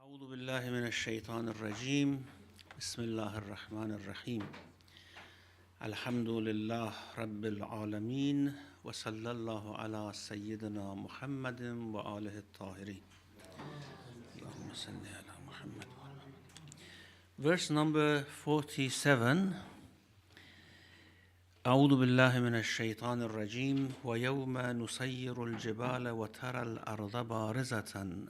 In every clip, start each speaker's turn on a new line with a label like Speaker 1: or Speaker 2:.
Speaker 1: أعوذ بالله من الشيطان الرجيم بسم الله الرحمن الرحيم الحمد لله رب العالمين وصلى الله على سيدنا محمد وآله الطاهرين اللهم صل على محمد. Verse number 47. أعوذ بالله من الشيطان الرجيم ويوم نسير الجبال وترى الأرض بارزة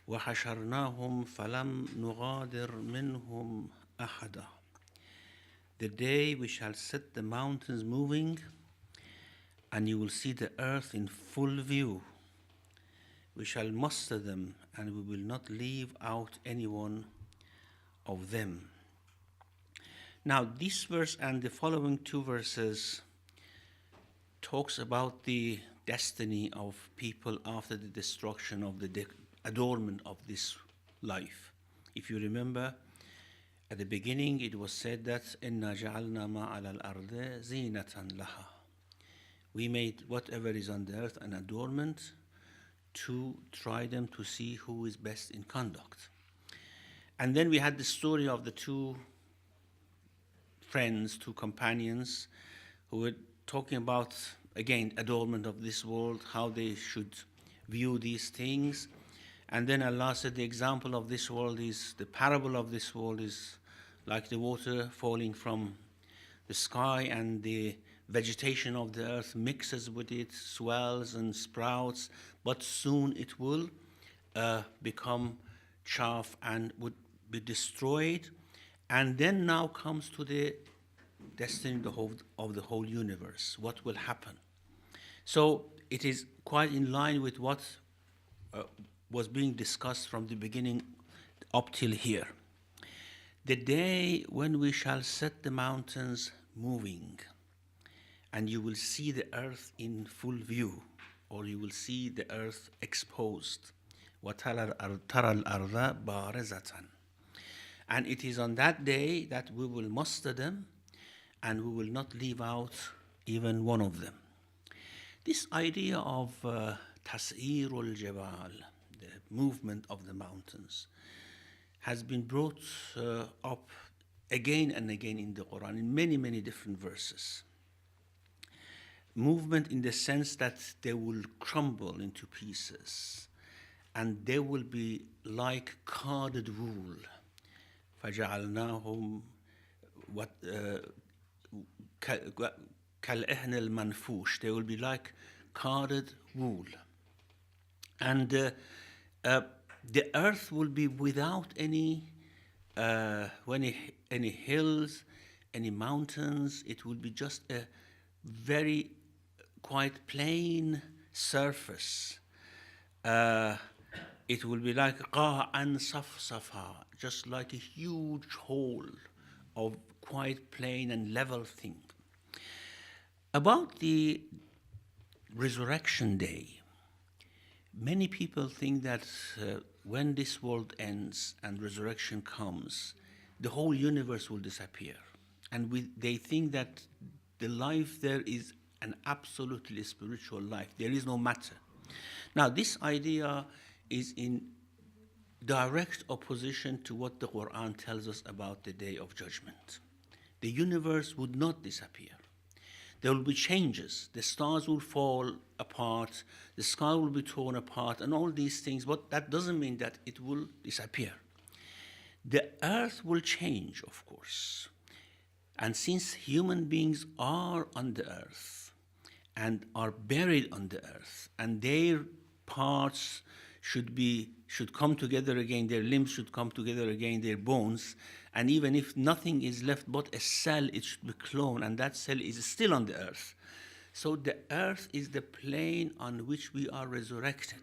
Speaker 1: وحشرناهم فلم نغادر منهم أحدا. The day we shall set the mountains moving, and you will see the earth in full view. We shall muster them, and we will not leave out any one of them. Now, this verse and the following two verses talks about the destiny of people after the destruction of the adornment of this life. If you remember, at the beginning it was said that إِنَّا جَعَلْنَا مَا عَلَى الْأَرْضِ زِينَةً لَهَا. We made whatever is on the earth an adornment to try them to see who is best in conduct. And then we had the story of the two friends, two companions, who were talking about, again, adornment of this world, how they should view these things. And then Allah said the example of this world is, the parable of this world is like the water falling from the sky, and the vegetation of the earth mixes with it, swells and sprouts, but soon it will become chaff and would be destroyed. And then now comes to the destiny of the whole universe, what will happen. So it is quite in line with what was being discussed from the beginning up till here. The day when we shall set the mountains moving, and you will see the earth in full view, or you will see the earth exposed. وَتَرَى الْأَرْضَ بَارِزَةً. And it is on that day that we will muster them, and we will not leave out even one of them. This idea of تَسْيِيرُ الْجِبَالِ, the movement of the mountains, has been brought up again and again in the Quran in many, many different verses. Movement in the sense that they will crumble into pieces, and they will be like carded wool. فَجَعَلْنَاهُمْ كَالْإِهْنِ الْمَنْفُوشِ. They will be like carded wool. And the earth will be without any hills, any mountains. It will be just a very quite plain surface. It will be like قَاعًا صَفْصَفًا, just like a huge hole of quite plain and level thing. About the resurrection day, many people think that when this world ends and resurrection comes, the whole universe will disappear. And they think that the life there is an absolutely spiritual life. There is no matter. Now, this idea is in direct opposition to what the Quran tells us about the Day of Judgment. The universe would not disappear. There will be changes. The stars will fall apart, the sky will be torn apart, and all these things, but that doesn't mean that it will disappear. The earth will change, of course. And since human beings are on the earth and are buried on the earth, and their parts should come together again, their limbs should come together again, their bones, and even if nothing is left but a cell, it should be cloned, and that cell is still on the earth. So the earth is the plane on which we are resurrected.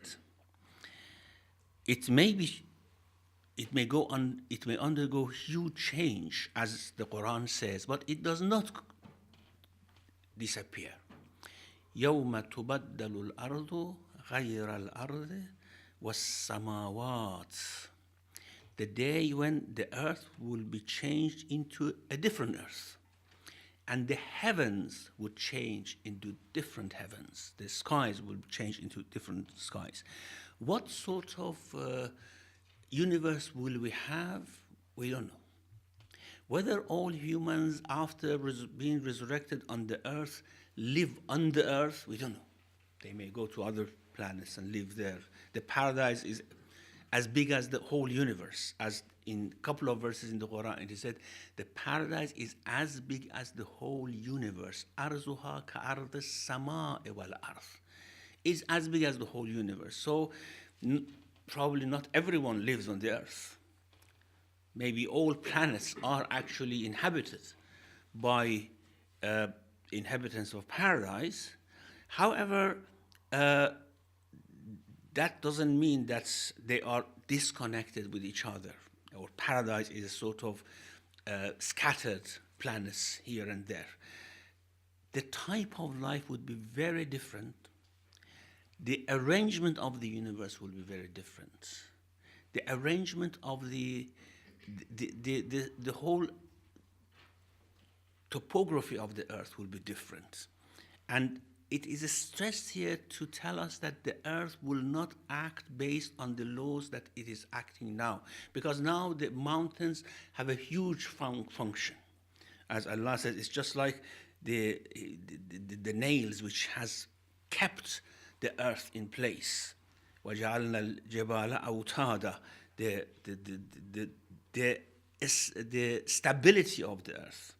Speaker 1: It may undergo huge change, as the Quran says, but it does not disappear. يَوْمَ تُبَدَّلُ الْأَرْضُ غَيْرَ الْأَرْضِ وَالسَّمَاوَاتِ. The day when the earth will be changed into a different earth, and the heavens would change into different heavens. The skies will change into different skies. What sort of universe will we have? We don't know. Whether all humans, after being resurrected on the earth, live on the earth, we don't know. They may go to other planets and live there. The paradise is as big as the whole universe. As in a couple of verses in the Quran, it is said, the paradise is as big as the whole universe. أَرْضُهَا كَأَرْضِ السَّمَاءِ وَالْأَرْضِ. It's as big as the whole universe. So probably not everyone lives on the earth. Maybe all planets are actually inhabited by inhabitants of paradise. However, that doesn't mean that they are disconnected with each other, or paradise is a sort of scattered planets here and there. The type of life would be very different. The arrangement of the universe will be very different. The arrangement of the whole topography of the earth will be different. And it is stressed here to tell us that the earth will not act based on the laws that it is acting now. Because now the mountains have a huge function. As Allah says, it's just like the nails which has kept the earth in place. وَجَعَلْنَا الْجِبَالَ أَوْتَادًا. The stability of the earth.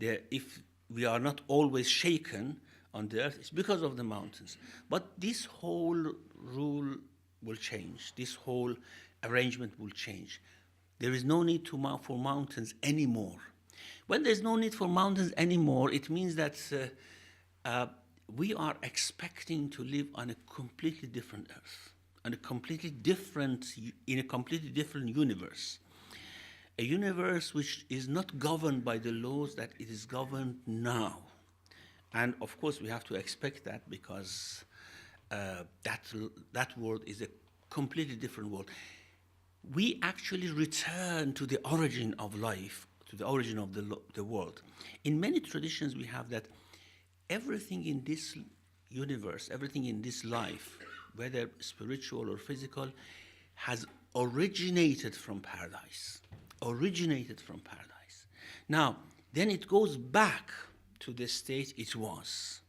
Speaker 1: If we are not always shaken on the earth, it's because of the mountains. But this whole rule will change. This whole arrangement will change. There is no need for mountains anymore. When there's no need for mountains anymore, it means that we are expecting to live on a completely different earth, in a completely different universe. A universe which is not governed by the laws that it is governed now. And of course we have to expect that, because that world is a completely different world. We actually return to the origin of life, to the origin of the world. In many traditions we have that everything in this universe, everything in this life, whether spiritual or physical, has originated from paradise. Originated from paradise. Now, then it goes back to the state it was.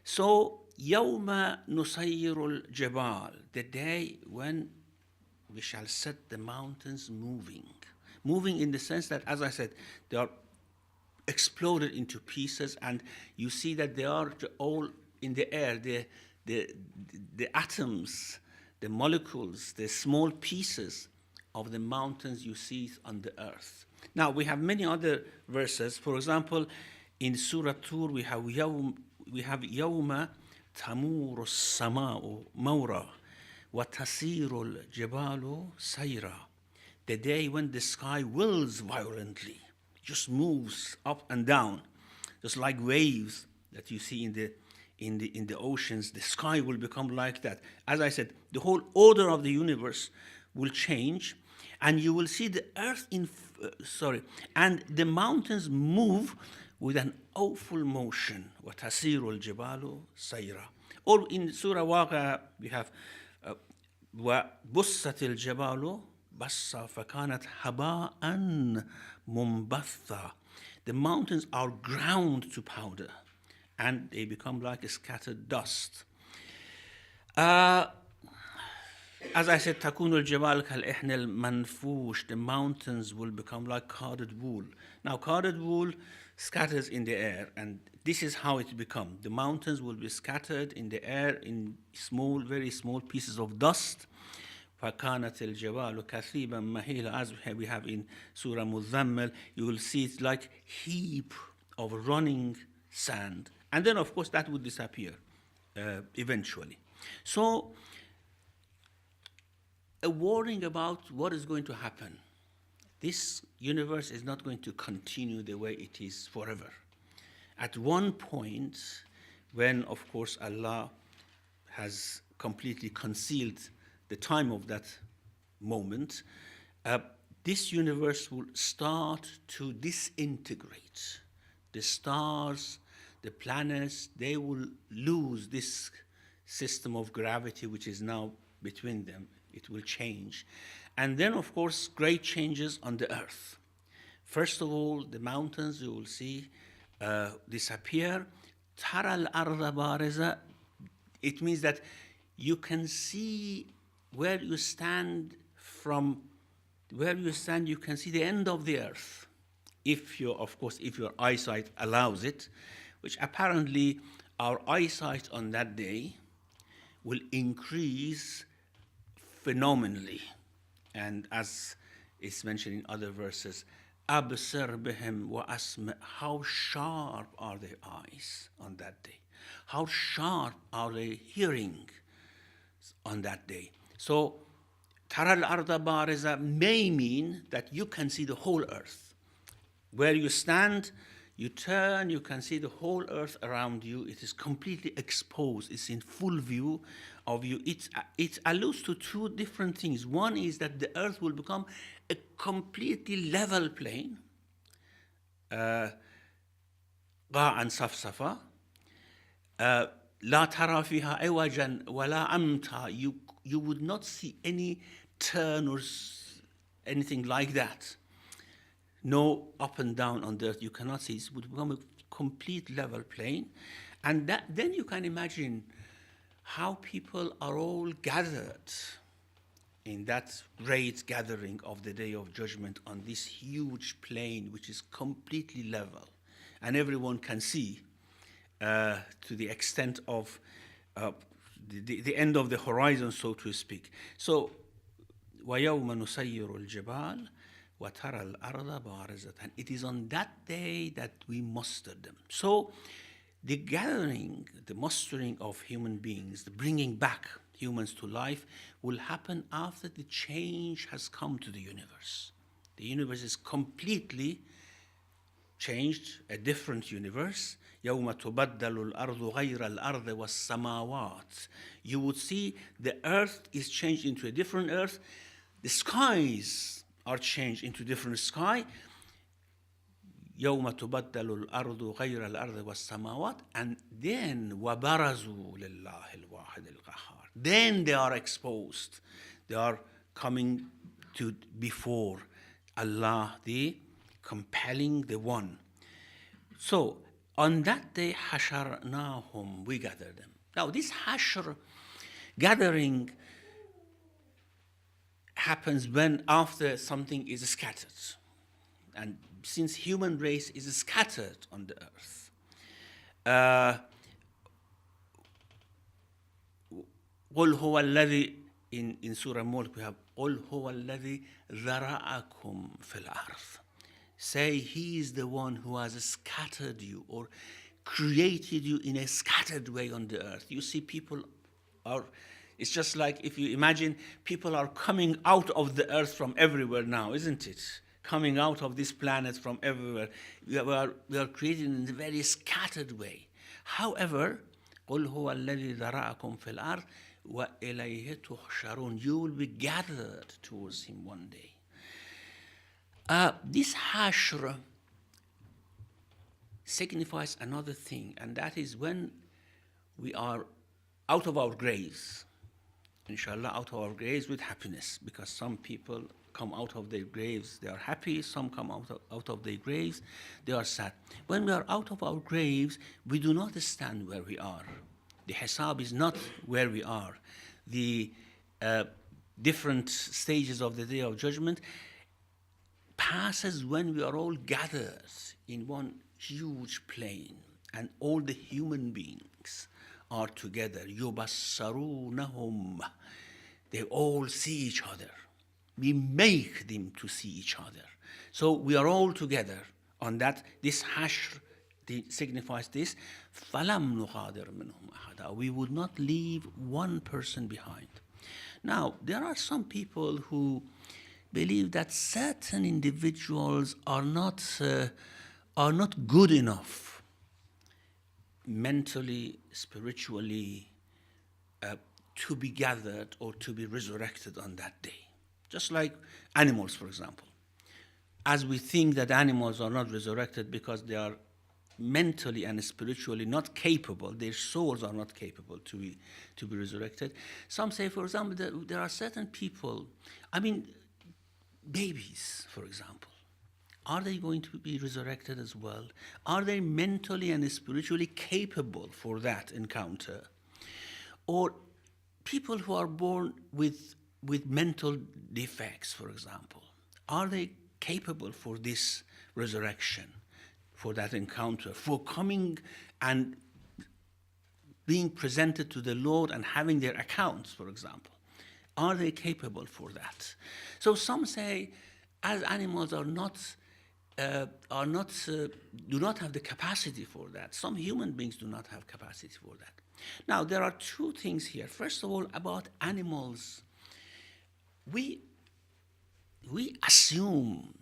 Speaker 1: So, يَوْمَ نُسَيِّرُ الْجِبَالِ, the day when we shall set the mountains moving. Moving in the sense that, as I said, they are exploded into pieces, and you see that they are all in the air. The atoms, the molecules, the small pieces of the mountains you see on the earth. Now, we have many other verses. For example, in Surah Tur, we have يَوْمَ تَمُورُ السَّمَاءُ مَوْرًا وَتَسِيرُ الْجِبَالُ سَيْرًا. The day when the sky wills violently, just moves up and down, just like waves that you see in the oceans. The sky will become like that. As I said, the whole order of the universe will change, and you will see the earth and the mountains move with an awful motion. وَتَسِيرُ الْجِبَالُ سَيْرًا. Or in Surah Waqi'ah we have وَبُسَّتِ الْجِبَالُ بَسًّا فَكَانَتْ هَبَاءً مُنْبَثًّا. The mountains are ground to powder, and they become like a scattered dust. As I said, تَكُونُ الْجِبَالُ كَالْإِحْنِ الْمَنْفُوشِ. The mountains will become like carded wool. Now, carded wool scatters in the air, and this is how it becomes. The mountains will be scattered in the air in small, very small pieces of dust. فَكَانَتِ الْجِبَالُ كَثِيبًا مَهِيلًا. As we have in Surah Muzammil, you will see it's like heap of running sand. And then, of course, that would disappear eventually. So, a warning about what is going to happen. This universe is not going to continue the way it is forever. At one point, when, of course, Allah has completely concealed the time of that moment, this universe will start to disintegrate. The stars, the planets, they will lose this system of gravity which is now between them. It will change. And then, of course, great changes on the earth. First of all, the mountains you will see disappear. ترى الأرض بارزة. It means that you can see where you stand from where you stand, you can see the end of the earth. If you, of course, if your eyesight allows it, which apparently our eyesight on that day will increase phenomenally. And as is mentioned in other verses, أبصر بهم وأسمع. How sharp are their eyes on that day? How sharp are they hearing on that day? So, ترى الأرض بارزة may mean that you can see the whole earth. Where you stand, you turn, you can see the whole earth around you. It is completely exposed. It's in full view of you. It alludes to two different things. One is that the earth will become a completely level plain. قاعا صفصفا. لا ترى فيها عوجا ولا أمتا. You would not see any turn or anything like that. No up and down on the earth. You cannot see. It would become a complete level plain. And then you can imagine how people are all gathered in that great gathering of the Day of Judgment on this huge plain, which is completely level. And everyone can see to the extent of the end of the horizon, so to speak. So, وَيَوْمَ نُسَيِّرُ الْجِبَالِ وَتَرَى الْأَرْضَ بَارِزَةً. And it is on that day that we muster them. So, the gathering, the mustering of human beings, the bringing back humans to life will happen after the change has come to the universe. The universe is completely changed, a different universe. يَوْمَ تُبَدَّلُ الْأَرْضُ غَيْرَ الْأَرْضِ وَالسَّمَاوَاتِ. You would see the earth is changed into a different earth. The skies are changed into different sky. يَوْمَ تُبَدَّلُ الْأَرْضُ غَيْرَ الْأَرْضِ وَالسَّمَاوَاتِ. And then وَبَرَزُوا لِلَّهِ الْوَاحِدِ الْقَهَّارِ. Then they are exposed. They are coming to before Allah, the compelling, the one. So, on that day, حَشَرْنَاهُمْ, we gather them. Now, this hashr, gathering, happens when after something is scattered. And since human race is scattered on the earth, قُلْ هُوَ الَّذِي, in Surah Mulk we have قُلْ هُوَ الَّذِي ذَرَأَكُمْ فِي الْأَرْضِ. Say, He is the one who has scattered you or created you in a scattered way on the earth. You see, people are, it's just like if you imagine people are coming out of the earth from everywhere now, isn't it? Coming out of this planet from everywhere. We are created in a very scattered way. However, قُلْ هُوَ الَّذِي ذَرَأَكُمْ فِي الْأَرْضِ وَإِلَيْهِ تُحْشَرُونَ. You will be gathered towards Him one day. This hashr signifies another thing, and that is when we are out of our graves, inshallah, out of our graves with happiness, because some people come out of their graves, they are happy, some come out of their graves, they are sad. When we are out of our graves, we do not stand where we are. The hisab is not where we are. The different stages of the Day of Judgment passes when we are all gathered in one huge plain and all the human beings are together. يُبَصَّرُونَهُمْ. They all see each other. We make them to see each other. So we are all together on that. This hashr signifies this. فَلَمْ نُغَادِرْ مِنْهُمْ أَحَدًا. We would not leave one person behind. Now, there are some people who believe that certain individuals are not good enough mentally, spiritually, to be gathered or to be resurrected on that day. Just like animals, for example. As we think that animals are not resurrected because they are mentally and spiritually not capable, their souls are not capable to be resurrected. Some say, for example, that there are certain people, I mean, babies, for example, are they going to be resurrected as well? Are they mentally and spiritually capable for that encounter? Or people who are born with mental defects, for example, are they capable for this resurrection, for that encounter, for coming and being presented to the Lord and having their accounts, for example? Are they capable for that? So some say, as animals do not have the capacity for that. Some human beings do not have capacity for that. Now, there are two things here. First of all, about animals, we assume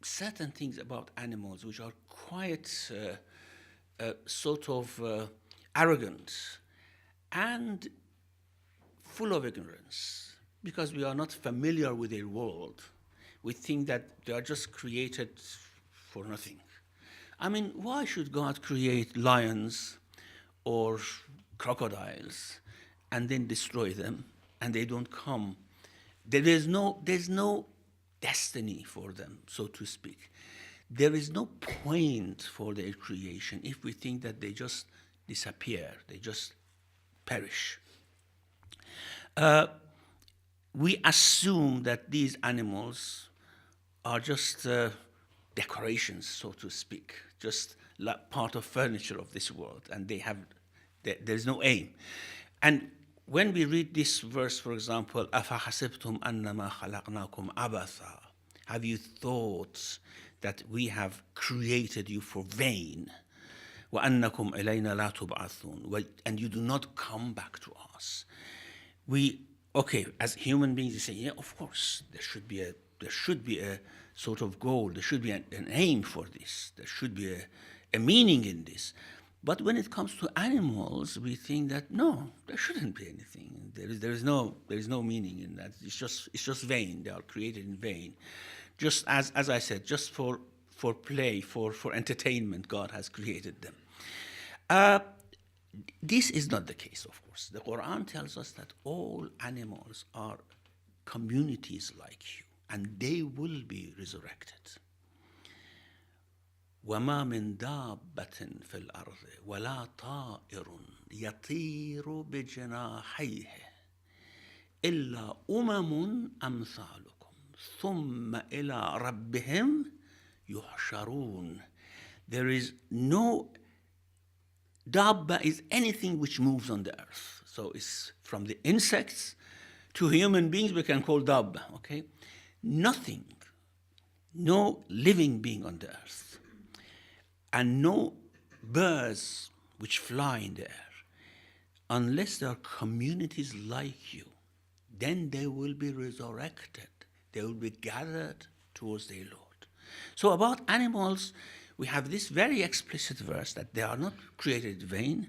Speaker 1: certain things about animals which are quite sort of arrogant and full of ignorance, because we are not familiar with their world. We think that they are just created for nothing. I mean, why should God create lions or crocodiles and then destroy them and they don't come? There's no destiny for them, so to speak. There is no point for their creation if we think that they just disappear, they just perish. We assume that these animals are just decorations, so to speak, just like part of furniture of this world, and there's no aim. And when we read this verse, for example, أَفَحَسِبْتُمْ أَنَّمَا خَلَقْنَاكُمْ عَبَثًا, have you thought that we have created you for vain? وَأَنَّكُمْ إِلَيْنَا لَا تُبْعَثُونَ, and you do not come back to us. Okay, as human beings, you say, yeah, of course, there should be a sort of goal, there should be an aim for this, there should be a meaning in this. But when it comes to animals, we think that no, there shouldn't be anything. There is no meaning in that. It's just vain. They are created in vain. Just as I said, just for play, for entertainment, God has created them. This is not the case, of course. The Quran tells us that all animals are communities like you, and they will be resurrected. وَمَا مِن دَابَّةٍ فِي الْأَرْضِ وَلَا طَائِرٌ يَطِيرُ بِجَنَاحَيْهِ إِلَّا أُمَمٌ أَمْثَالُكُمْ ثُمَّ إِلَىٰ رَبِّهِمْ يُحْشَرُونَ. There is no Dabba is anything which moves on the earth. So it's from the insects to human beings we can call Dabba, okay? Nothing, no living being on the earth, and no birds which fly in the air, unless there are communities like you, then they will be resurrected. They will be gathered towards their Lord. So about animals, we have this very explicit verse that they are not created in vain.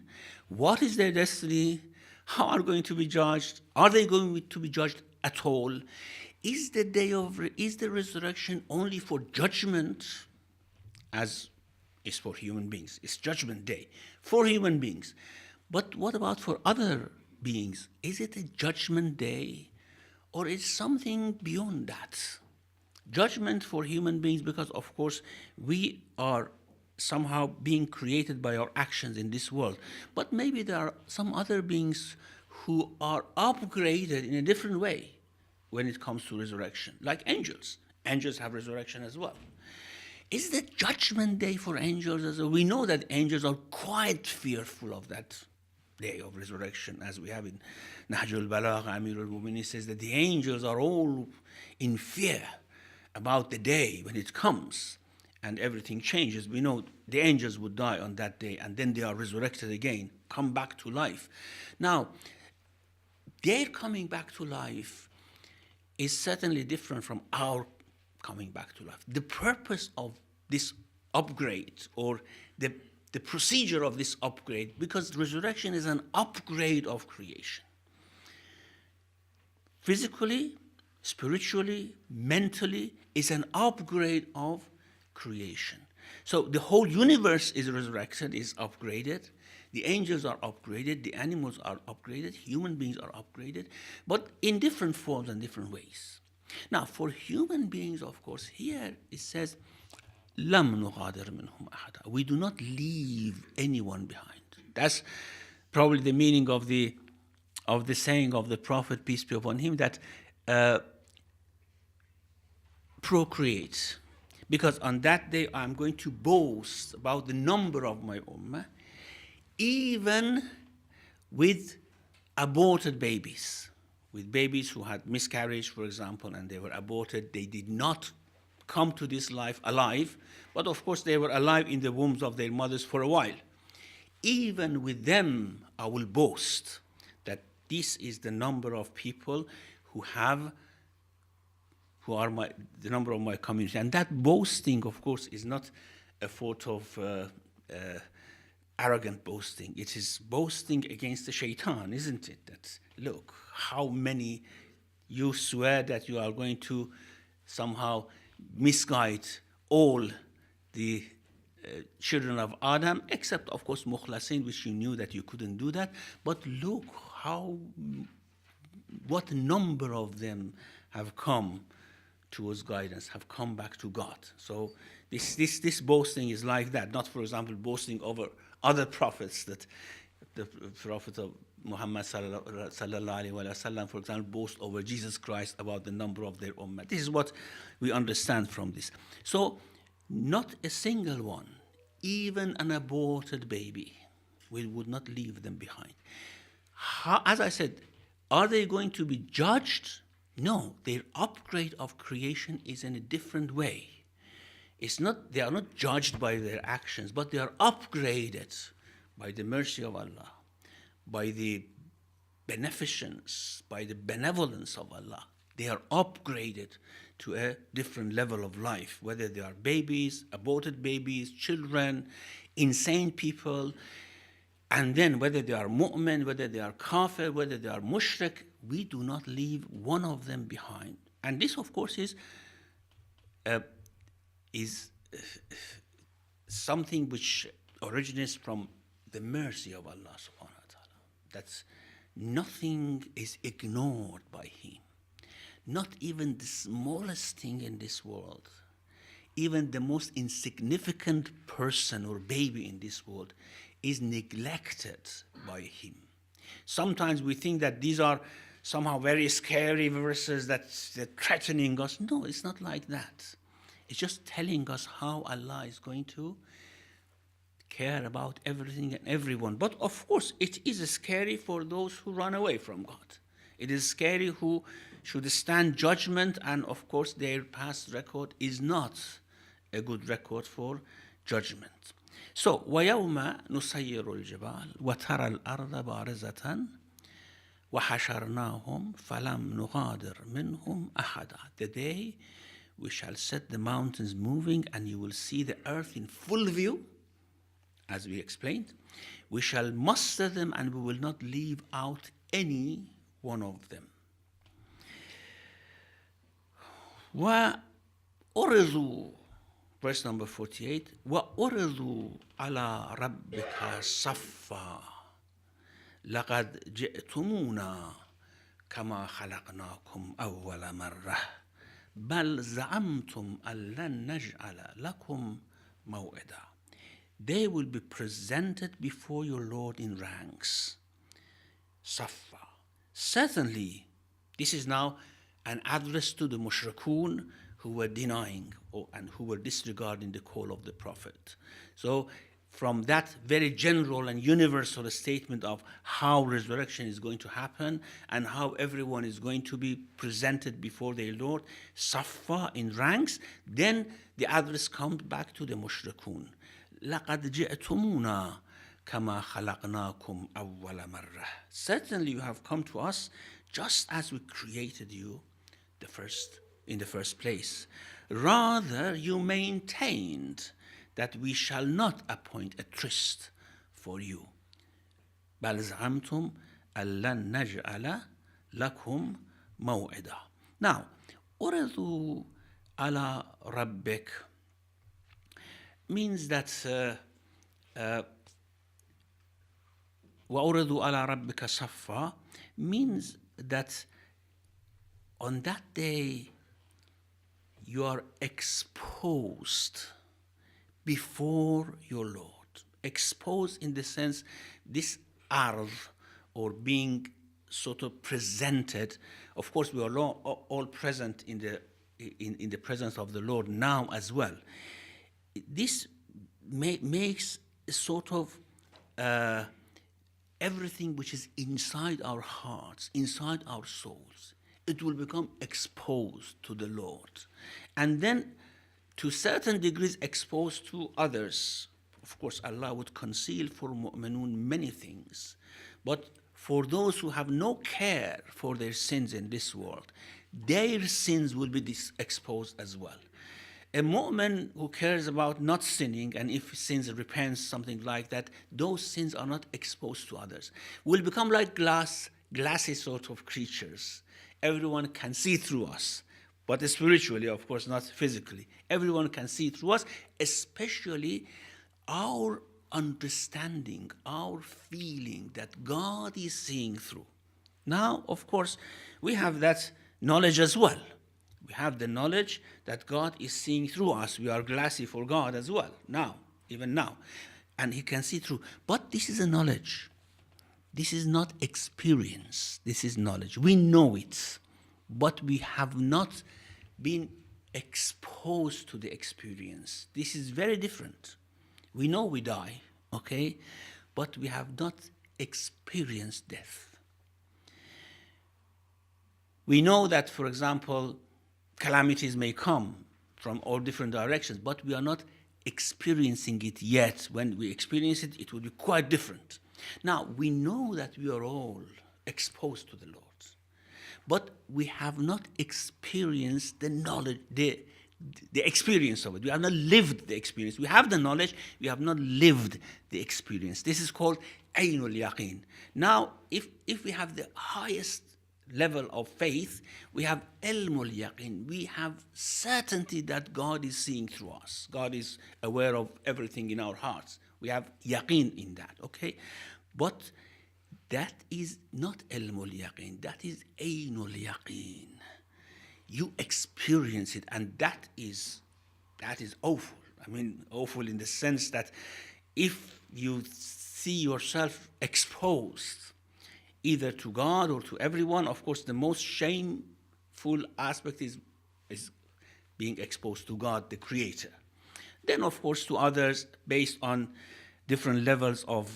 Speaker 1: What is their destiny? How are they going to be judged? Are they going to be judged at all? Is the resurrection only for judgment, as is for human beings? It's judgment day for human beings. But what about for other beings? Is it a judgment day, or is something beyond that? Judgment for human beings, because of course we are somehow being created by our actions in this world. But maybe there are some other beings who are upgraded in a different way when it comes to resurrection, like angels. Angels have resurrection as well. Is the judgment day for angels as well? We know that angels are quite fearful of that day of resurrection, as we have in Nahjul Balagh. Amir al-Mu'minin says that the angels are all in fear about the day when it comes and everything changes. We know the angels would die on that day, and then they are resurrected again, come back to life. Now, their coming back to life is certainly different from our coming back to life. The purpose of this upgrade, or the procedure of this upgrade, because resurrection is an upgrade of creation. Physically, spiritually, mentally, is an upgrade of creation. So the whole universe is resurrected, is upgraded. The angels are upgraded, the animals are upgraded, human beings are upgraded, but in different forms and different ways. Now, for human beings, of course, here it says, لم نغادر منهم أحدا. We do not leave anyone behind. That's probably the meaning of the saying of the Prophet, peace be upon him, that procreate. Because on that day I'm going to boast about the number of my ummah, even with aborted babies, with babies who had miscarriage, for example, and they were aborted. They did not come to this life alive, but of course they were alive in the wombs of their mothers for a while. Even with them, I will boast that this is the number of people who are the number of my community. And that boasting, of course, is not a sort of arrogant boasting. It is boasting against the shaitan, isn't it? That, look, how many you swear that you are going to somehow misguide all the children of Adam, except, of course, Mukhlasin, which you knew that you couldn't do that. But look what number of them have come towards guidance, have come back to God. So this boasting is like that, not, for example, boasting over other prophets, that the Prophet of Muhammad sallallahu alaihi wasallam, for example, boast over Jesus Christ about the number of their ummah. This is what we understand from this. So not a single one, even an aborted baby, we would not leave them behind. As I said, are they going to be judged? No, their upgrade of creation is in a different way. They are not judged by their actions, but they are upgraded by the mercy of Allah, by the beneficence, by the benevolence of Allah. They are upgraded to a different level of life, whether they are babies, aborted babies, children, insane people, and then whether they are mu'min, whether they are kafir, whether they are mushrik, we do not leave one of them behind. And this, of course, is something which originates from the mercy of Allah subhanahu wa ta'ala. That nothing is ignored by Him. Not even the smallest thing in this world, even the most insignificant person or baby in this world is neglected by Him. Sometimes we think that these are somehow very scary verses that are threatening us. No, it's not like that. It's just telling us how Allah is going to care about everything and everyone. But of course, it is scary for those who run away from God. It is scary who should stand judgment, and of course their past record is not a good record for judgment. So, وَيَوْمَ نُسَيِّرُ الْجِبَالِ وَتَرَى الْأَرْضَ بَارِزَةً وَحَشَرْنَاهُمْ فَلَمْ نُغَادِرْ مِنْهُمْ أَحَدًا. The day we shall set the mountains moving, and you will see the earth in full view, as we explained. We shall muster them, and we will not leave out any one of them. وَأُرِضُوا, verse number 48, وَأُرِضُوا عَلَى رَبِّكَ صَفًّا لَقَدْ جِئْتُمُونَا كَمَا خَلَقْنَاكُمْ أَوَّلَ مَرَّةٍ بَلْ زَعَمْتُمْ أَن لَّن نَّجْعَلَ لَكُمْ مَوْعِدًا. They will be presented before your Lord in ranks. Safa. Certainly, this is now an address to the mushrikun who were denying and who were disregarding the call of the Prophet. So from that very general and universal statement of how resurrection is going to happen and how everyone is going to be presented before their Lord, Safa, in ranks, then the address comes back to the mushrikun. لَقَدْ جِئْتُمُونَا كَمَا خَلَقْنَاكُمْ أَوَّلَ مَرَّةٍ. Certainly you have come to us just as we created you in the first place. Rather, you maintained that we shall not appoint a tryst for you. بَلْ زَعَمْتُمْ أَن لَّن نَّجْعَلَ لَكُمْ مَوْعِدًا. Now, أُرِضُوا عَلَى رَبِّكَ means that وَأُرِضُوا عَلَى رَبِّكَ صَفًّا means that on that day you are exposed before your Lord. Exposed in the sense, this ard, or being sort of presented. Of course, we are all present in the presence of the Lord now as well. This makes sort of everything which is inside our hearts, inside our souls, it will become exposed to the Lord. And then, to certain degrees, exposed to others. Of course, Allah would conceal for mu'minun many things. But for those who have no care for their sins in this world, their sins will be exposed as well. A mu'min who cares about not sinning, and if sins, repents, something like that, those sins are not exposed to others. Will become like glassy sort of creatures. Everyone can see through us, but spiritually, of course, not physically. Everyone can see through us, especially our understanding, our feeling that God is seeing through. Now, of course, we have that knowledge as well. We have the knowledge that God is seeing through us. We are glassy for God as well, now, even now. And He can see through. But this is a knowledge. This is not experience. This is knowledge. We know it, but we have not been exposed to the experience. This is very different. We know we die, okay? But we have not experienced death. We know that, for example, calamities may come from all different directions, but we are not experiencing it yet. When we experience it, it will be quite different. Now, we know that we are all exposed to the Lord, but we have not experienced the knowledge, the experience of it. We have not lived the experience. We have the knowledge, we have not lived the experience. This is called Aynul Yaqeen. Now, if we have the highest level of faith, we have Ilmul Yaqeen. We have certainty that God is seeing through us. God is aware of everything in our hearts. We have Yaqeen in that, okay? But that is not Ilmul Yaqeen. That is Aynul Yaqeen. You experience it, and that is awful. I mean, awful in the sense that if you see yourself exposed either to God or to everyone, of course, the most shameful aspect is being exposed to God, the Creator. Then, of course, to others based on different levels of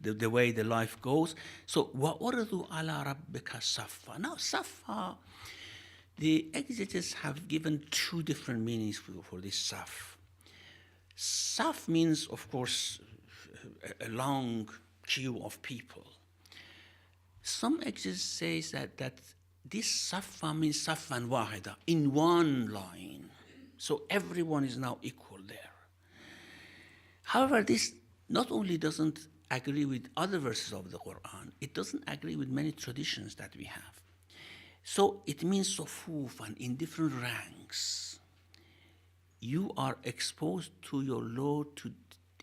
Speaker 1: the way the life goes. So, وَأُرِضُوا عَلَىٰ رَبِّكَ صَفًّا. Now, Safa, the exegetes have given two different meanings for this Saf. Saf means, of course, a long queue of people. Some exegetes say that this Safa means Safan Wahida, in one line. So everyone is now equal there. However, this not only doesn't agree with other verses of the Quran, it doesn't agree with many traditions that we have. So it means sufufan, in different ranks. You are exposed to your Lord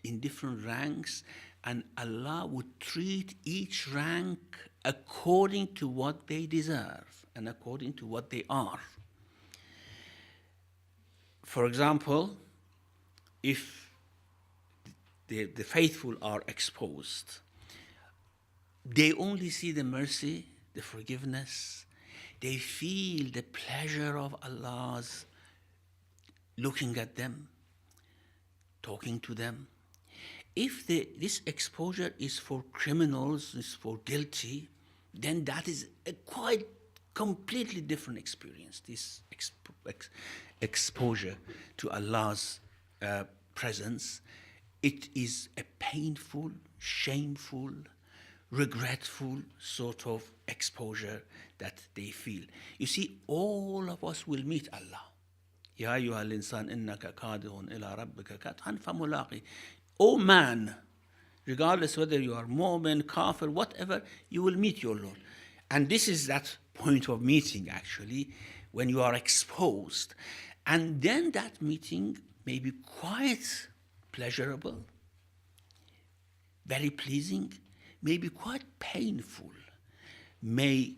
Speaker 1: in different ranks, and Allah would treat each rank according to what they deserve and according to what they are. For example, if the faithful are exposed, they only see the mercy, the forgiveness. They feel the pleasure of Allah's looking at them, talking to them. If this exposure is for criminals, is for guilty, then that is a quite completely different experience, this exposure to Allah's presence. It is a painful, shameful, regretful sort of exposure that they feel. You see, all of us will meet Allah. Ya ayyuhal insan innaka kadihun ila rabbika kathan famulaqi. O man, regardless whether you are mu'min, kafir, whatever, you will meet your Lord. And this is that point of meeting, actually, when you are exposed. And then that meeting may be quite pleasurable, very pleasing, may be quite painful, may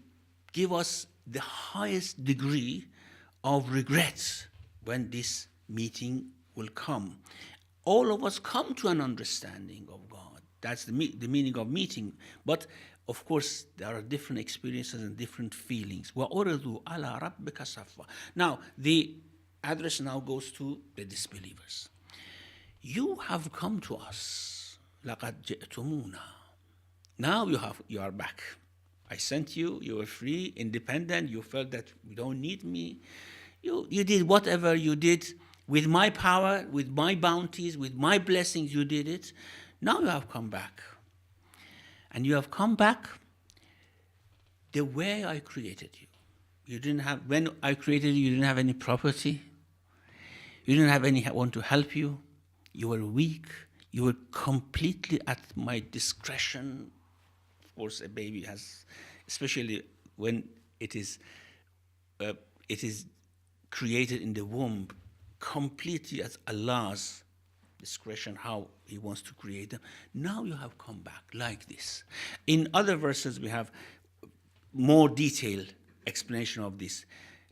Speaker 1: give us the highest degree of regret when this meeting will come. All of us come to an understanding of God. That's the meaning of meeting. But of course, there are different experiences and different feelings. وَأُرِضُوا عَلَى رَبِّكَ صَفًّا. Now, the address now goes to the disbelievers. You have come to us. لَقَدْ جِئْتُمُونَا. Now you are back. I sent you, you were free, independent, you felt that you don't need me. You did whatever you did with my power, with my bounties, with my blessings, you did it. Now you have come back. And you have come back the way I created you. When I created you didn't have any property. You didn't have anyone to help you. You were weak. You were completely at my discretion. Of course, a baby has, especially when it is created in the womb, completely at Allah's discretion, how He wants to create them. Now you have come back like this. In other verses, we have more detailed explanation of this.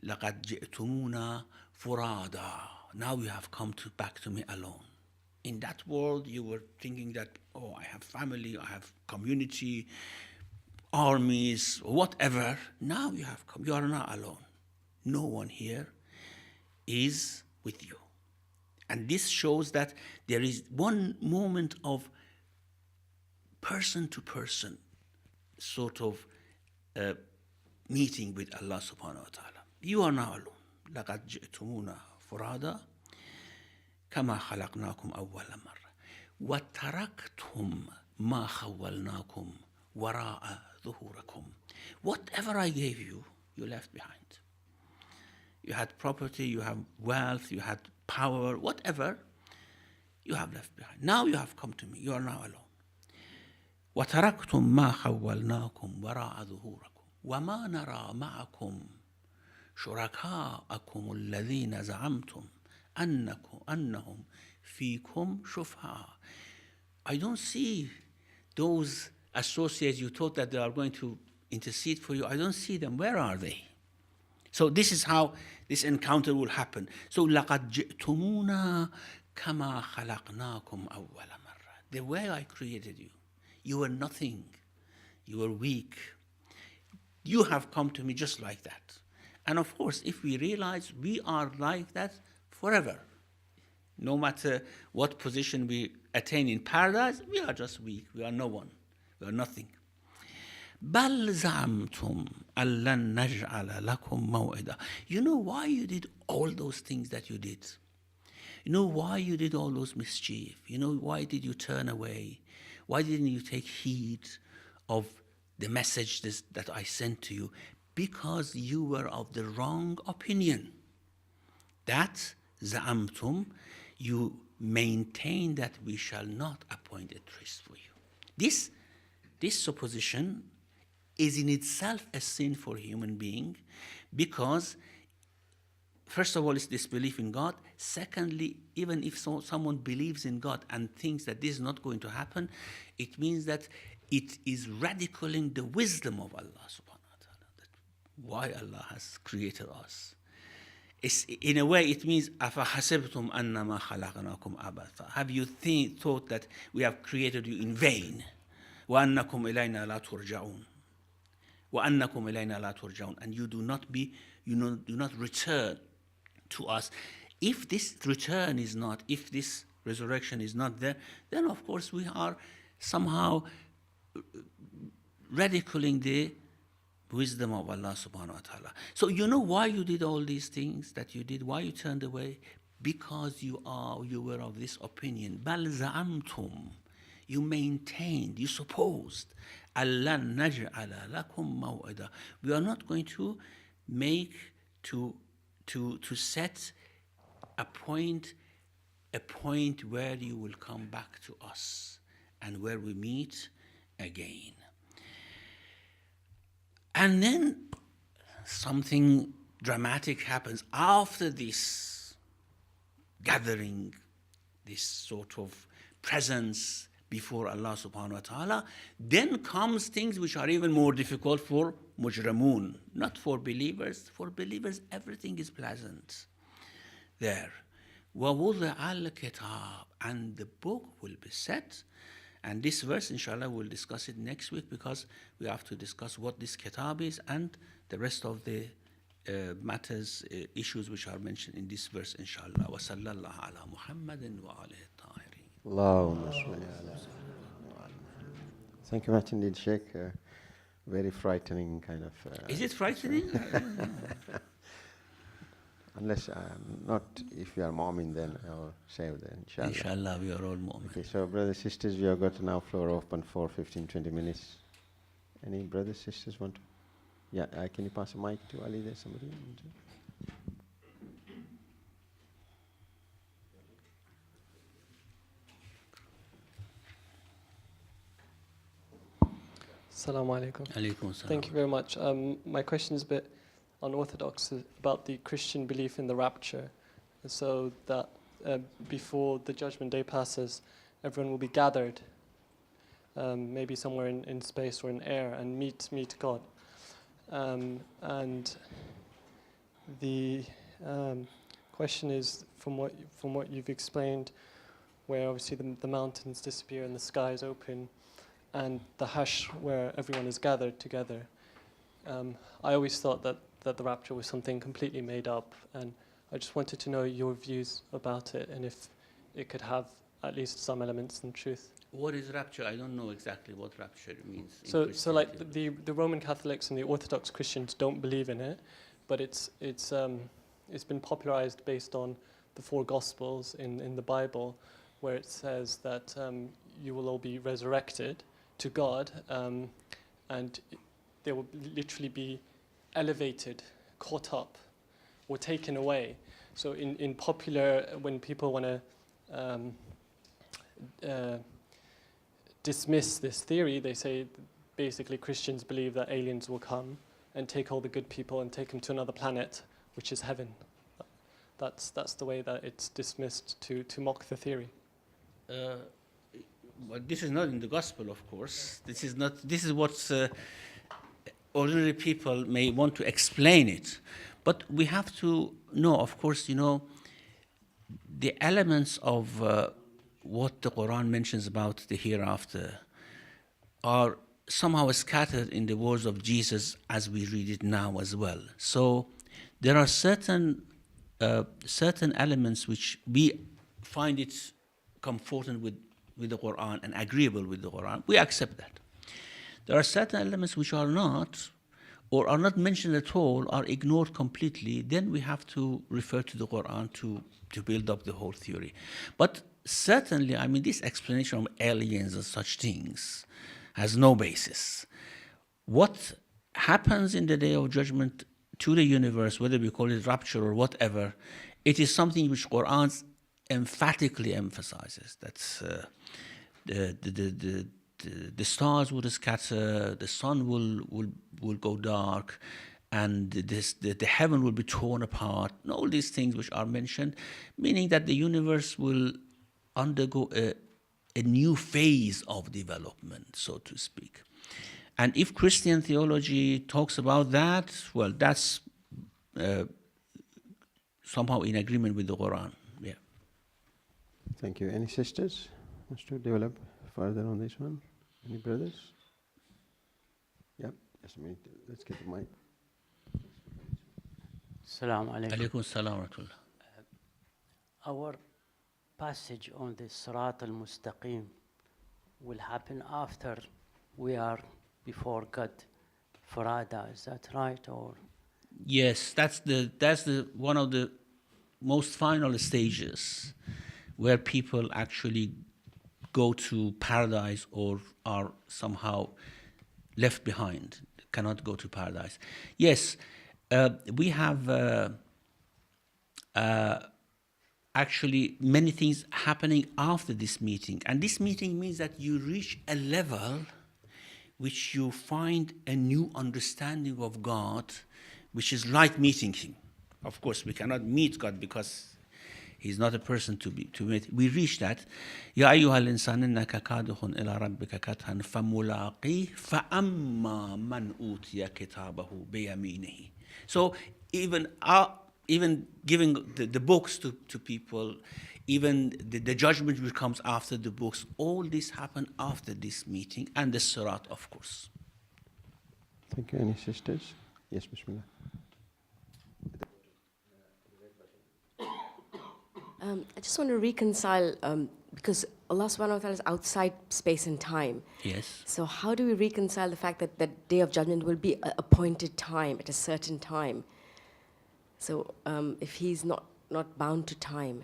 Speaker 1: لَقَدْ جِئْتُمُونَا فُرَادًا. Now you have come back to me alone. In that world, you were thinking that, oh, I have family, I have community, armies, whatever. Now you have come. You are not alone. No one here is with you. And this shows that there is one moment of person-to-person sort of meeting with Allah subhanahu wa ta'ala. You are now alone. لَقَدْ جِئْتُمُونَا فُرَادًا كَمَا خَلَقْنَاكُمْ أَوَّلَ مَرَّةٍ وَتَرَكْتُمْ مَا خَوَّلْنَاكُمْ وَرَاءَ ظُهُورَكُمْ. Whatever I gave you, you left behind. You had property, you have wealth, you had power, whatever, you have left behind. Now you have come to me. You are now alone. وَتَرَكْتُمْ مَا خَوَّلْنَاكُمْ وَرَاءَ ظُهُورَكُمْ وَمَا نَرَى مَعَكُمْ شُرَكَاءَكُمُ الَّذِينَ زَعَمْتُمْ أَنَّهُمْ فِيكُمْ شُفَعَاءَ. I don't see those associates you thought that they are going to intercede for you. I don't see them. Where are they? So this is how this encounter will happen. So لَقَدْ جِئْتُمُونَا كَمَا خَلَقْنَاكُمْ أَوَّلَ مَرَّةٍ. The way I created you, you were nothing. You were weak. You have come to me just like that. And of course, if we realize we are like that forever, no matter what position we attain in paradise, we are just weak. We are no one. We are nothing. بَلْ زَعَمْتُمْ أَلَّنْ نَجْعَلَ لَكُمْ مَوْعِدًا. You know why you did all those things that you did? You know why you did all those mischief? You know why did you turn away? Why didn't you take heed of the message that I sent to you? Because you were of the wrong opinion. That زَعَمْتُمْ, you maintain that we shall not appoint a tryst for you. This supposition is in itself a sin for a human being, because first of all, it's disbelief in God. Secondly, even if someone believes in God and thinks that this is not going to happen, it means that it is ridiculing the wisdom of Allah subhanahu wa ta'ala, that why Allah has created us. In a way, it means أَفَحَسِبْتُمْ أَنَّمَا خَلَقْنَاكُمْ عَبَثًا. Have you thought that we have created you in vain? وَأَنَّكُمْ إِلَيْنَا لَا تُرْجَعُونَ. وَأَنَّكُمْ إِلَيْنَا لَا تُرْجَعُونَ. And you do not return to us. If this return is not, if this resurrection is not there, then of course we are somehow ridiculing the wisdom of Allah subhanahu wa ta'ala. So you know why you did all these things that you did, why you turned away? Because you were of this opinion. بَلْ زَعَمْتُمْ. You maintained, you supposed, أَلَّنْ نَجْعَلَ لَكُمْ مَوْعِدًا. We are not going to set a point where you will come back to us and where we meet again. And then something dramatic happens after this gathering, this sort of presence before Allah subhanahu wa ta'ala. Then comes things which are even more difficult for mujramoon, not for believers. For believers, everything is pleasant. there. وَوُضِعَ الْكِتَابِ, and the book will be set. And this verse, inshallah, we'll discuss it next week, because we have to discuss what this kitab is and the rest of the matters, issues which are mentioned in this verse, inshallah. وَصَلَّى اللَّهُ عَلَى مُحَمَّدٍ وَعَلَيْهِ الطَّاهِرِينَ.
Speaker 2: Allahumma salli ala. Thank you much indeed, Sheikh. Very frightening kind of.
Speaker 1: Is it frightening?
Speaker 2: Unless not, if you are mu'min, then I'll save that, inshallah.
Speaker 1: Inshallah, we are all mu'min.
Speaker 2: Okay, so brothers, sisters, we have got now floor open for 15-20 minutes. Any brothers, sisters want to? Yeah, can you pass a mic to Ali there, somebody?
Speaker 3: Assalamu alaikum.
Speaker 1: Alaikum salam.
Speaker 3: Thank you very much. My question is a bit unorthodox about the Christian belief in the rapture. So that before the judgment day passes, everyone will be gathered, maybe somewhere in space or in air, and meet God. And the question is, from what you've explained, where obviously the mountains disappear and the sky is open, and the hash where everyone is gathered together. I always thought that the rapture was something completely made up, and I just wanted to know your views about it, and if it could have at least some elements in truth.
Speaker 1: What is rapture? I don't know exactly what rapture means.
Speaker 3: So like the Roman Catholics and the Orthodox Christians don't believe in it, but it's been popularized based on the 4 Gospels in the Bible, where it says that you will all be resurrected to God, and they will literally be elevated, caught up, or taken away. So in popular, when people want to dismiss this theory, they say basically Christians believe that aliens will come and take all the good people and take them to another planet, which is heaven. That's the way that it's dismissed to mock the theory.
Speaker 1: Well, this is not in the gospel, of course. This is what ordinary people may want to explain it. But we have to know, of course, the elements of what the Quran mentions about the hereafter are somehow scattered in the words of Jesus as we read it now as well. So there are certain elements which we find it comforting with the Quran and agreeable with the Quran. We accept that. There are certain elements which are not, or are not mentioned at all, are ignored completely. Then we have to refer to the Quran to build up the whole theory. But certainly, this explanation of aliens and such things has no basis. What happens in the Day of Judgment to the universe, whether we call it rapture or whatever, it is something which Quran emphatically emphasizes. That's the stars will scatter, the sun will go dark, and the heaven will be torn apart, and all these things which are mentioned, meaning that the universe will undergo a new phase of development, so to speak. And if Christian theology talks about that, well, that's somehow in agreement with the Quran. Yeah.
Speaker 2: Thank you. Any sisters wants to develop further on this one? Any brothers? Yep. Just a minute. Let's get the mic.
Speaker 4: Assalamu alaikum.
Speaker 1: Alaikum salam wa rahmatullah.
Speaker 4: Our passage on the Sirat al-Mustaqim will happen after we are before God, Farada. Is that right? Or
Speaker 1: yes, that's the one of the most final stages where people actually go to paradise or are somehow left behind, cannot go to paradise. Yes, we have actually many things happening after this meeting. And this meeting means that you reach a level which you find a new understanding of God, which is like meeting Him. Of course, we cannot meet God because He's not a person to meet. We reach that. يا أيها الإنسان إنك كادح إلى ربك كدحا فملاقيه فأما من أوتي كتابه بيمينه. So even even giving the books to people, even the judgment which comes after the books, all this happened after this meeting, and the Surat, of course.
Speaker 2: Thank you. Any sisters? Yes, Bismillah.
Speaker 5: I just want to reconcile, because Allah subhanahu wa ta'ala is outside space and time.
Speaker 1: Yes.
Speaker 5: So how do we reconcile the fact that that day of judgment will be an appointed time, at a certain time? So if he's not bound to time.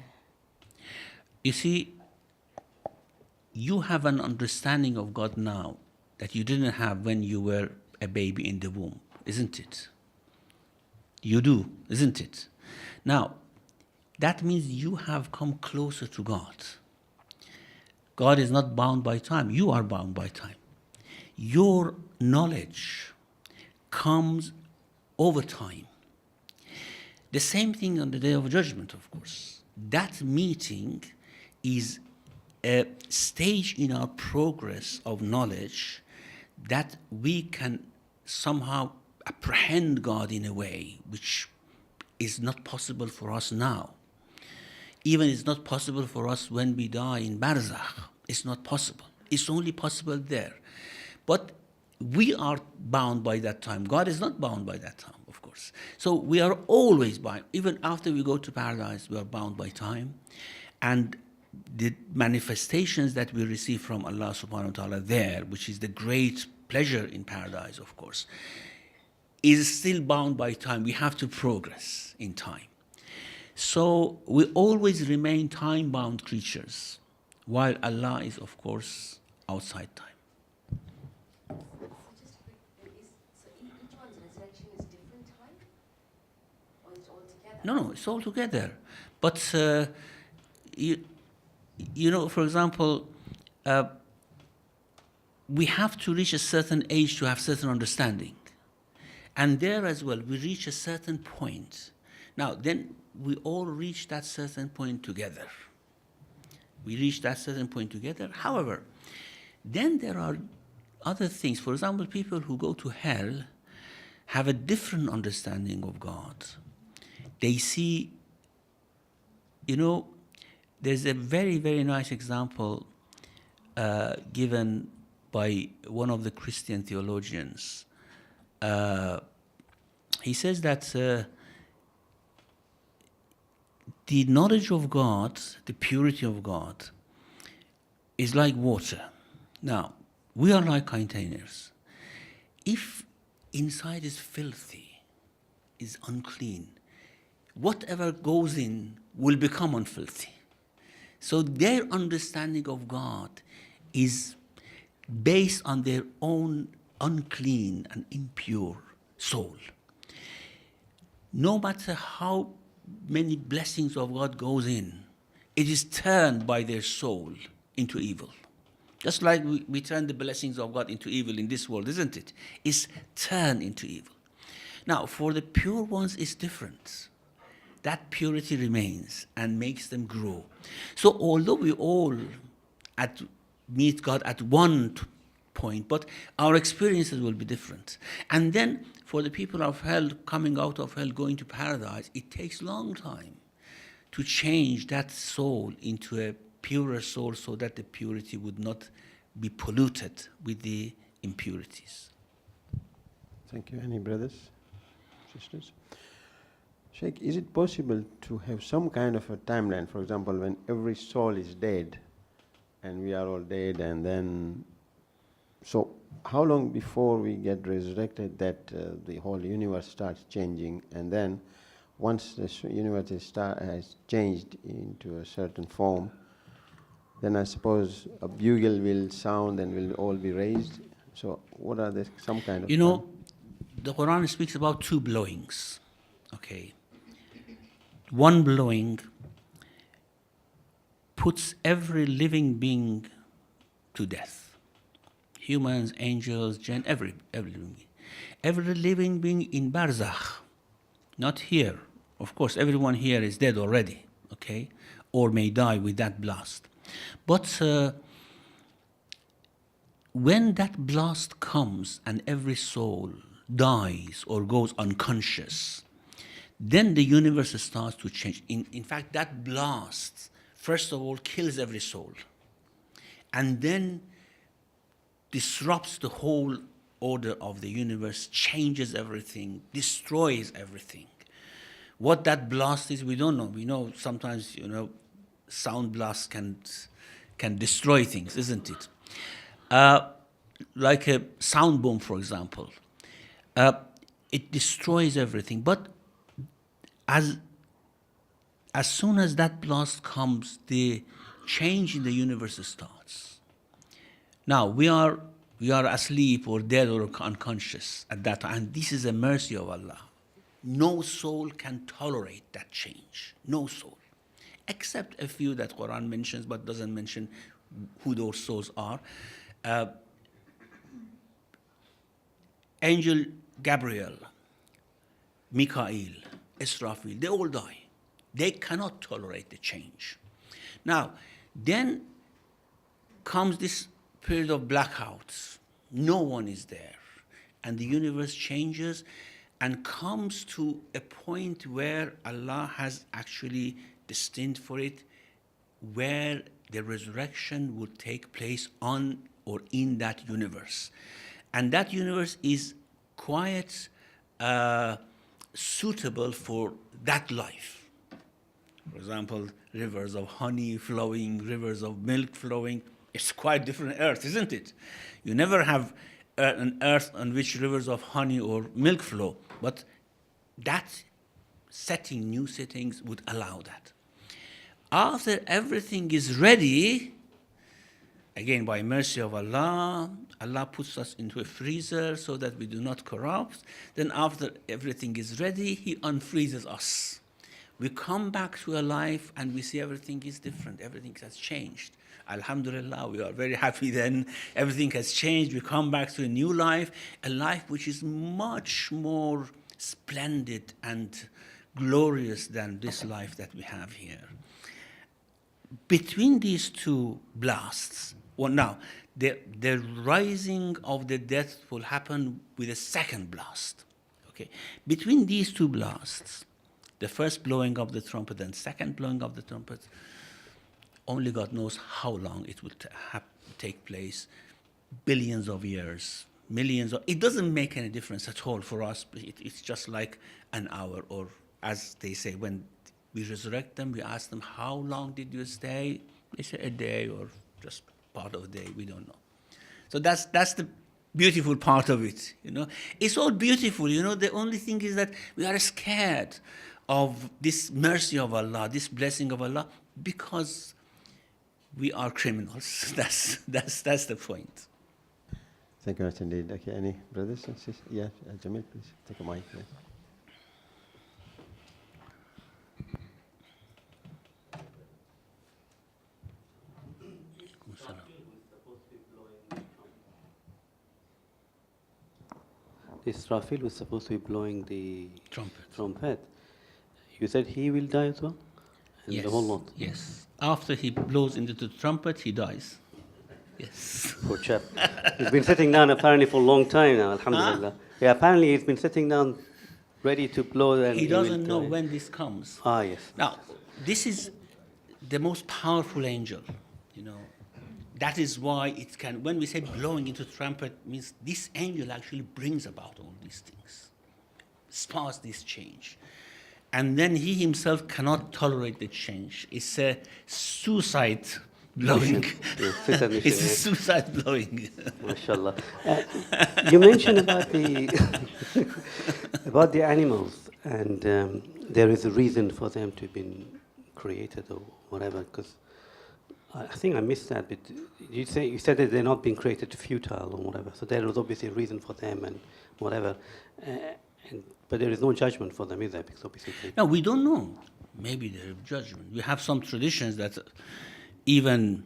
Speaker 1: You see, you have an understanding of God now that you didn't have when you were a baby in the womb, isn't it? You do, isn't it? Now, that means you have come closer to God. God is not bound by time. You are bound by time. Your knowledge comes over time. The same thing on the Day of Judgment, of course. That meeting is a stage in our progress of knowledge that we can somehow apprehend God in a way which is not possible for us now. Even it's not possible for us when we die in Barzakh. It's not possible. It's only possible there. But we are bound by that time. God is not bound by that time, of course. So we are always bound. Even after we go to paradise, we are bound by time. And the manifestations that we receive from Allah subhanahu wa ta'ala there, which is the great pleasure in paradise, of course, is still bound by time. We have to progress in time. So we always remain time-bound creatures, while Allah is, of course, outside time.
Speaker 5: So each one's resurrection is different time? Or it's all together?
Speaker 1: No, it's all together. But, you know, for example, we have to reach a certain age to have certain understanding. And there as well, we reach a certain point. Now, then we all reach that certain point together. We reach that certain point together. However, then there are other things. For example, people who go to hell have a different understanding of God. They see, you know, there's a very, very nice example given by one of the Christian theologians. He says that the knowledge of God, the purity of God, is like water. Now, we are like containers. If inside is filthy, is unclean, whatever goes in will become unfilthy. So their understanding of God is based on their own unclean and impure soul. No matter how many blessings of God goes in, it is turned by their soul into evil. Just like we turn the blessings of God into evil in this world, isn't it? It's turned into evil. Now, for the pure ones, it's different. That purity remains and makes them grow. So although we all meet God at one point, but our experiences will be different. And then for the people of hell, coming out of hell, going to paradise, it takes a long time to change that soul into a purer soul so that the purity would not be polluted with the impurities.
Speaker 2: Thank you. Any brothers, sisters? Shaykh, is it possible to have some kind of a timeline? For example, when every soul is dead and we are all dead, and then, so how long before we get resurrected that the whole universe starts changing, and then once the universe has changed into a certain form, then I suppose a bugle will sound and will all be raised. So what are the some kind of...
Speaker 1: You know, the Quran speaks about two blowings, okay? One blowing puts every living being to death. Humans, angels, jinn, every living being. Every living being in Barzakh, not here. Of course, everyone here is dead already, okay? Or may die with that blast. But when that blast comes and every soul dies or goes unconscious, then the universe starts to change. In fact, that blast, first of all, kills every soul, and then disrupts the whole order of the universe, changes everything, destroys everything. What that blast is, we don't know. We know sometimes, sound blasts can destroy things, isn't it? Like a sound bomb, for example. It destroys everything. But as soon as that blast comes, the change in the universe starts. Now, we are asleep or dead or unconscious at that time, and this is a mercy of Allah. No soul can tolerate that change. No soul. Except a few that Quran mentions, but doesn't mention who those souls are. Angel Gabriel, Mikael, Israfil, they all die. They cannot tolerate the change. Now, then comes this period of blackouts. No one is there. And the universe changes and comes to a point where Allah has actually destined for it, where the resurrection would take place on or in that universe. And that universe is quite suitable for that life. For example, rivers of honey flowing, rivers of milk flowing. It's quite different earth, isn't it? You never have an earth on which rivers of honey or milk flow, but that setting, new settings would allow that. After everything is ready, again, by mercy of Allah, Allah puts us into a freezer so that we do not corrupt. Then after everything is ready, He unfreezes us. We come back to a life and we see everything is different. Everything has changed. Alhamdulillah, we are very happy then. Everything has changed. We come back to a new life, a life which is much more splendid and glorious than this life that we have here. Between these two blasts, well, now, the rising of the dead will happen with a second blast. Okay. Between these two blasts, the first blowing of the trumpet and second blowing of the trumpet, only God knows how long it will take place. Billions of years, millions of... It doesn't make any difference at all for us. It's just like an hour, or as they say, when we resurrect them, we ask them, how long did you stay? They say a day or just part of a day. We don't know. So that's the beautiful part of it. It's all beautiful. The only thing is that we are scared of this mercy of Allah, this blessing of Allah, because we are criminals. That's the point.
Speaker 2: Thank you much indeed. Okay, any brothers and sisters? Yeah, Jamil, please take a mic. Yeah.
Speaker 6: Israfil was supposed to be blowing the
Speaker 1: Trumpet.
Speaker 6: You said he will die as well? And
Speaker 1: Yes.
Speaker 6: the whole lot?
Speaker 1: Yes. After he blows into the trumpet, he dies. Yes.
Speaker 6: Poor chap. He's been sitting down apparently for a long time now, alhamdulillah. Yeah, apparently he's been sitting down ready to blow. And
Speaker 1: He doesn't
Speaker 6: will
Speaker 1: know
Speaker 6: die.
Speaker 1: when this comes.
Speaker 6: Ah, yes.
Speaker 1: Now, this is the most powerful angel, That is why it can, when we say blowing into trumpet, means this angel actually brings about all these things, starts this change. And then he himself cannot tolerate the change. It's a suicide blowing. It's a suicide blowing.
Speaker 6: MashaAllah. You mentioned about about the animals, and there is a reason for them to have been created or whatever, because I think I missed that, but you said that they're not being created futile or whatever. So there was obviously a reason for them and whatever. But there is no judgment for them either, because obviously...
Speaker 1: No, we don't know. Maybe there is judgment. We have some traditions that even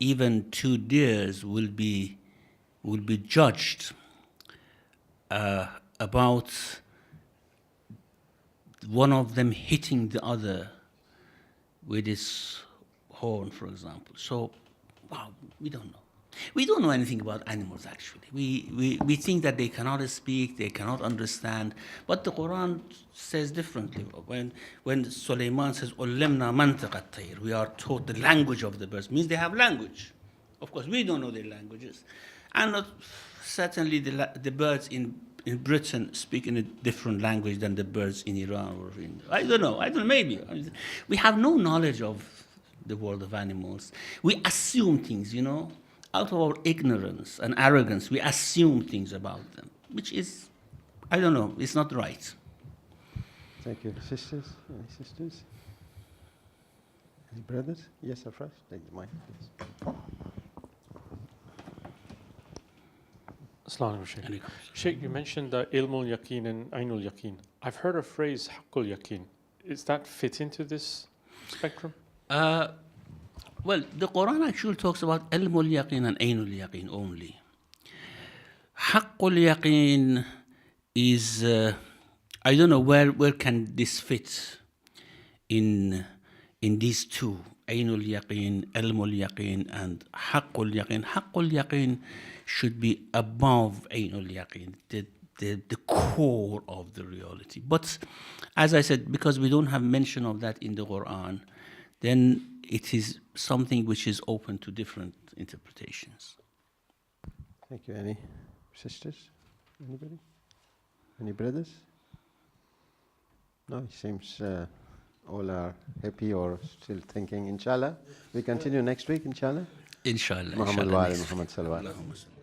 Speaker 1: 2 deers will be judged about one of them hitting the other with its horn, for example. So, wow, we don't know. We don't know anything about animals, actually. We think that they cannot speak, they cannot understand, but the Quran says differently. When Sulaiman says, "Ullimna mantiq at-tayr," we are taught the language of the birds, means they have language. Of course, we don't know their languages. And certainly the birds in Britain speak in a different language than the birds in Iran or in, I don't know, maybe. We have no knowledge of the world of animals. We assume things, out of our ignorance and arrogance, we assume things about them, which is, I don't know, it's not right.
Speaker 2: Thank you. Sisters? Any sisters? Any brothers? Yes, Afresh, take the mic, please.
Speaker 7: Assalamu alaikum, Shaykh. Shaykh, you mentioned ilmul yaqeen and ainul yaqeen. I've heard a phrase, haqqul yaqeen. Is that fit into this spectrum?
Speaker 1: Well, the Quran actually talks about ilmul yaqeen and ainul yaqeen only. Haqqul yaqeen is, I don't know where can this fit in these two, ainul yaqeen, ilmul yaqeen, and haqqul yaqeen. Haqqul yaqeen should be above ainul yaqeen, the core of the reality. But as I said, because we don't have mention of that in the Quran, then it is something which is open to different interpretations.
Speaker 2: Thank you. Any sisters? Anybody? Any brothers? No, it seems all are happy or still thinking. Inshallah, we continue next week, inshallah.
Speaker 1: Inshallah.
Speaker 2: Muhammad
Speaker 1: inshallah,
Speaker 2: wa ali
Speaker 1: next
Speaker 2: Muhammad sallallahu
Speaker 1: week. Allahumma salli.